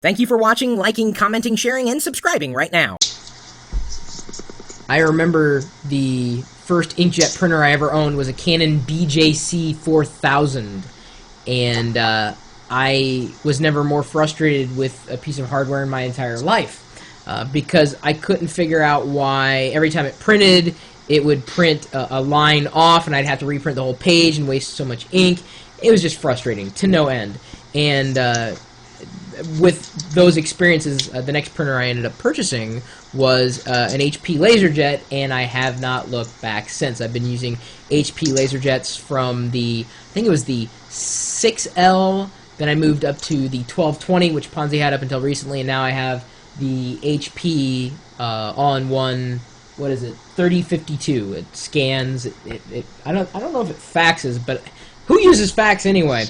Thank you for watching, liking, commenting, sharing, and subscribing right now. I remember the first inkjet printer I ever owned was a Canon BJC 4000, and I was never more frustrated with a piece of hardware in my entire life because I couldn't figure out why every time it printed, it would print a line off, and I'd have to reprint the whole page and waste so much ink. It was just frustrating to no end. And with those experiences, the next printer I ended up purchasing was an HP LaserJet, and I have not looked back since. I've been using HP LaserJets from I think it was the 6L, then I moved up to the 1220, which Ponzi had up until recently, and now I have the HP all-in-one, 3052. It scans, I don't know if it faxes, but who uses fax anyway?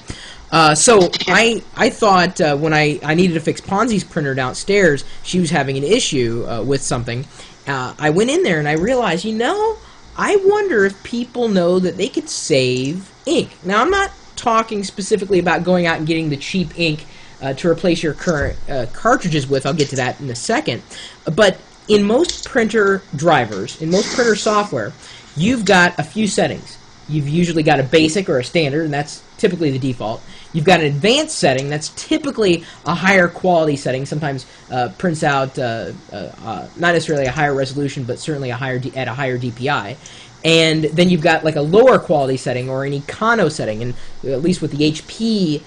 So I thought when I needed to fix Ponzi's printer downstairs, she was having an issue with something. I went in there and I realized, I wonder if people know that they could save ink. Now, I'm not talking specifically about going out and getting the cheap ink to replace your current cartridges with. I'll get to that in a second. But in most printer drivers, in most printer software, you've got a few settings. You've usually got a basic or a standard, and that's typically the default. You've got an advanced setting, that's typically a higher quality setting, sometimes prints out not necessarily a higher resolution, but certainly at a higher DPI. And then you've got like a lower quality setting or an econo setting, and at least with the HP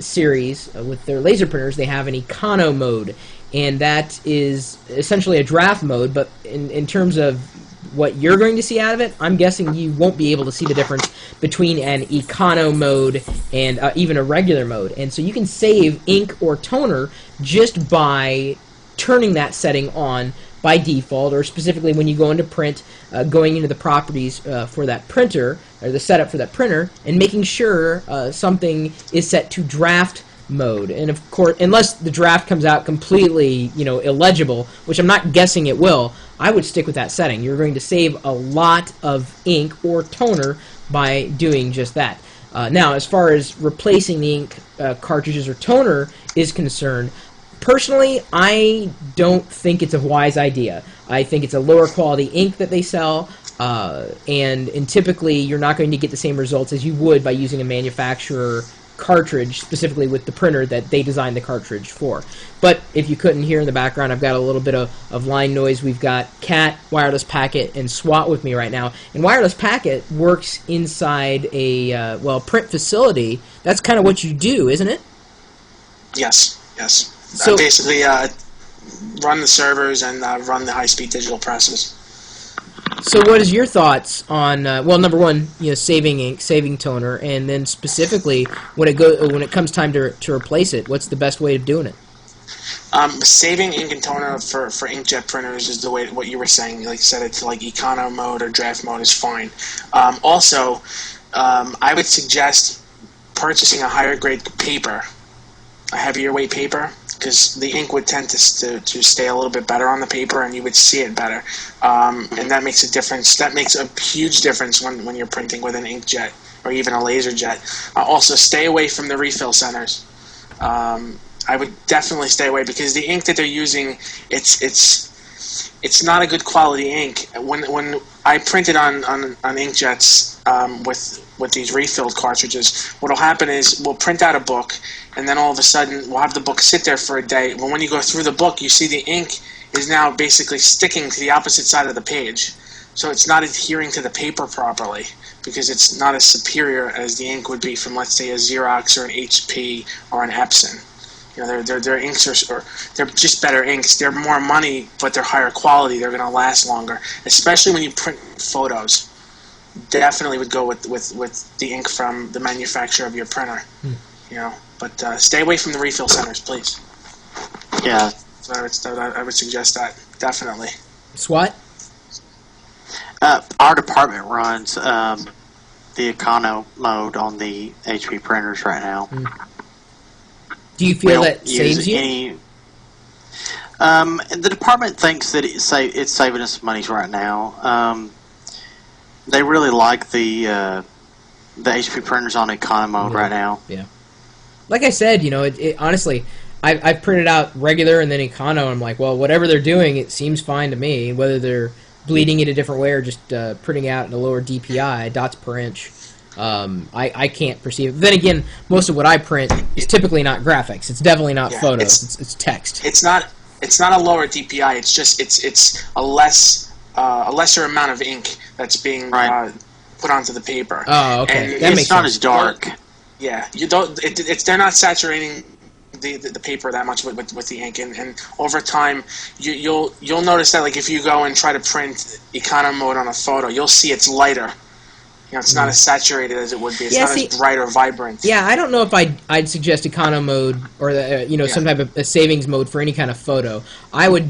series, with their laser printers, they have an econo mode, and that is essentially a draft mode, but in terms of what you're going to see out of it, I'm guessing you won't be able to see the difference between an econo mode and even a regular mode. And so you can save ink or toner just by turning that setting on by default, or specifically when you go into print, going into the properties for that printer, or the setup for that printer, and making sure something is set to draft mode. And of course, unless the draft comes out completely, illegible, which I'm not guessing it will, I would stick with that setting. You're going to save a lot of ink or toner by doing just that. Now, as far as replacing the ink cartridges or toner is concerned, personally, I don't think it's a wise idea. I think it's a lower quality ink that they sell, and typically you're not going to get the same results as you would by using a manufacturer cartridge, specifically with the printer that they designed the cartridge for. But if you couldn't hear in the background, I've got a little bit of line noise. We've got Cat, Wireless Packet, and SWAT with me right now. And Wireless Packet works inside a, print facility. That's kind of what you do, isn't it? Yes. So basically run the servers and run the high-speed digital presses. So what is your thoughts on, number one, saving ink, saving toner, and then specifically when it comes time to replace it, what's the best way of doing it? Saving ink and toner for inkjet printers is the way, what you were saying. Like you said, it's like econo mode or draft mode is fine. Also, I would suggest purchasing a higher grade paper, a heavier weight paper, because the ink would tend to stay a little bit better on the paper, and you would see it better. And that makes a difference. That makes a huge difference when you're printing with an inkjet or even a LaserJet. Also, stay away from the refill centers. I would definitely stay away, because the ink that they're using, it's not a good quality ink. When I printed on inkjets with these refilled cartridges, what'll happen is we'll print out a book, and then all of a sudden we'll have the book sit there for a day. Well, when you go through the book, you see the ink is now basically sticking to the opposite side of the page. So it's not adhering to the paper properly, because it's not as superior as the ink would be from, let's say, a Xerox or an HP or an Epson. Their inks are they're just better inks. They're more money, but they're higher quality. They're going to last longer, especially when you print photos. Definitely would go with the ink from the manufacturer of your printer. But stay away from the refill centers, please. Yeah. So I would suggest that, definitely. SWAT? Our department runs the econo mode on the HP printers right now. Do you feel that saves you? The department thinks that it's saving us money right now. They really like the HP printers on econo mode right now. Yeah. Like I said, honestly, I've printed out regular and then Econo, and I'm like, well, whatever they're doing, it seems fine to me. Whether they're bleeding it a different way or just printing out in a lower DPI, dots per inch, I can't perceive it. Then again, most of what I print is typically not graphics. It's definitely not photos. It's text. It's not a lower DPI. It's just it's a lesser amount of ink that's being put onto the paper. Oh, okay. And That it's makes not sense. as dark. Yeah, you don't. They're not saturating the paper that much with the ink, and over time you'll notice that, like, if you go and try to print econo mode on a photo, you'll see it's lighter. It's not as saturated as it would be. It's not as bright or vibrant. Yeah, I don't know if I'd suggest econo mode or some type of a savings mode for any kind of photo. I would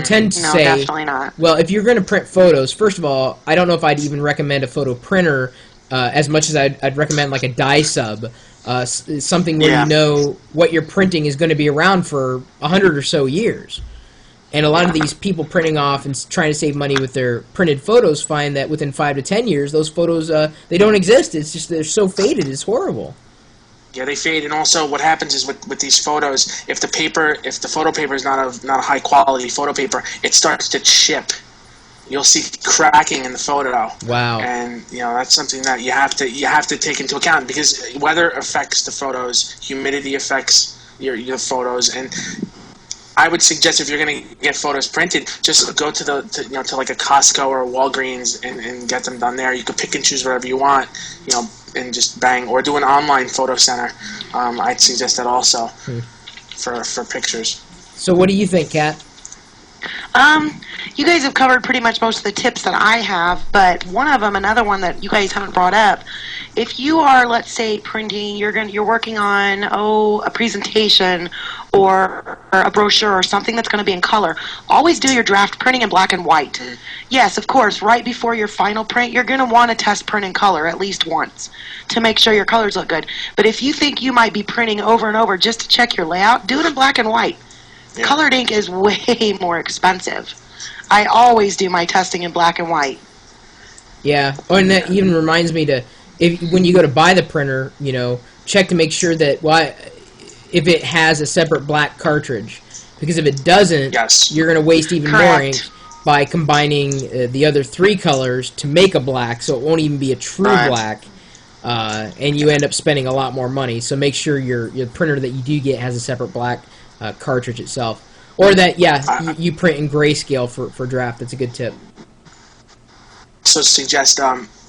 tend to say, definitely not. Well, if you're going to print photos, first of all, I don't know if I'd even recommend a photo printer as much as I'd recommend like a dye sub, something where you know what you're printing is going to be around for 100 or so years. And a lot of these people printing off and trying to save money with their printed photos find that within 5 to 10 years, those photos, they don't exist. It's just they're so faded. It's horrible. Yeah, they fade. And also what happens is with these photos, if the photo paper is not a high quality photo paper, it starts to chip. You'll see cracking in the photo. Wow. And that's something that you have to take into account, because weather affects the photos, humidity affects your photos, and I would suggest, if you're going to get photos printed, just go to like a Costco or a Walgreens and get them done there. You can pick and choose whatever you want, and just bang, or do an online photo center. I'd suggest that also for pictures. So what do you think, Kat? You guys have covered pretty much most of the tips that I have, but another one that you guys haven't brought up. If you are, let's say, printing, you're working on a presentation or a brochure or something that's going to be in color, always do your draft printing in black and white. Yes, of course, right before your final print, you're going to want to test print in color at least once to make sure your colors look good. But if you think you might be printing over and over just to check your layout, do it in black and white. Yeah. Colored ink is way more expensive. I always do my testing in black and white. Yeah, and that even reminds me when you go to buy the printer, check to make sure that if it has a separate black cartridge, because if it doesn't, you're going to waste even more ink by combining the other 3 colors to make a black, so it won't even be a true black, and you end up spending a lot more money. So make sure your printer that you do get has a separate black cartridge itself. Or that, you print in grayscale for draft. That's a good tip. So suggest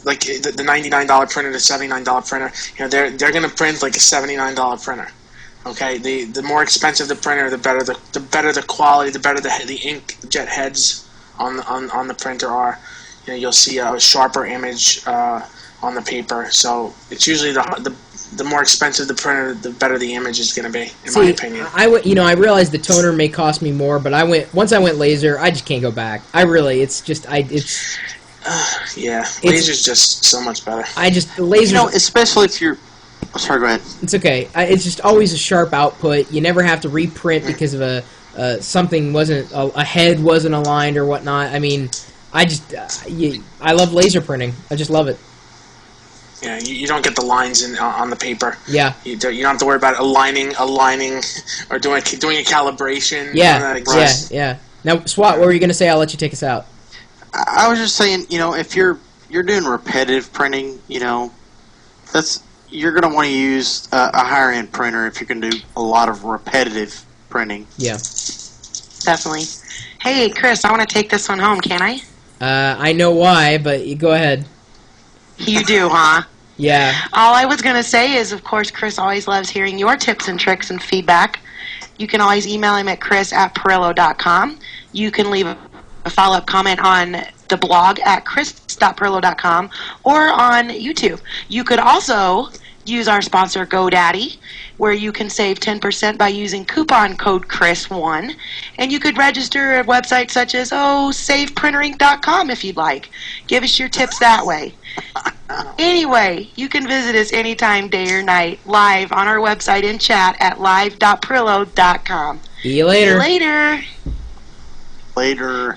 like the $99 printer, the $79 printer. They're going to print like a $79 printer. Okay, the more expensive the printer, the better the quality, the better the inkjet heads on the printer are. You'll see a sharper image on the paper. So it's usually the more expensive the printer, the better the image is going to be, in my opinion. I realize the toner may cost me more, but once I went laser, I just can't go back. Laser's just so much better. Laser. Especially if you're. Sorry, go ahead. It's okay. It's just always a sharp output. You never have to reprint because of something wasn't a head wasn't aligned or whatnot. I mean, I love laser printing. I just love it. Yeah, you don't get the lines on the paper. Yeah. You don't have to worry about aligning, or doing a calibration. Yeah. Now, Swat, what were you going to say? I'll let you take us out. I was just saying, if you're doing repetitive printing, you're going to want to use a higher end printer if you're going to do a lot of repetitive printing. Yeah. Definitely. Hey, Chris, I want to take this one home. Can I? I know why, but you go ahead. You do, huh? Yeah. All I was going to say is, of course, Chris always loves hearing your tips and tricks and feedback. You can always email him at chris@pirillo.com. You can leave a follow-up comment on the blog at chris.pirillo.com or on YouTube. You could also use our sponsor, GoDaddy, where you can save 10% by using coupon code CHRIS1. And you could register at websites such as, saveprinterinc.com if you'd like. Give us your tips that way. Anyway, you can visit us anytime, day or night, live on our website and chat at live.pirillo.com. See you later. See you later. Later.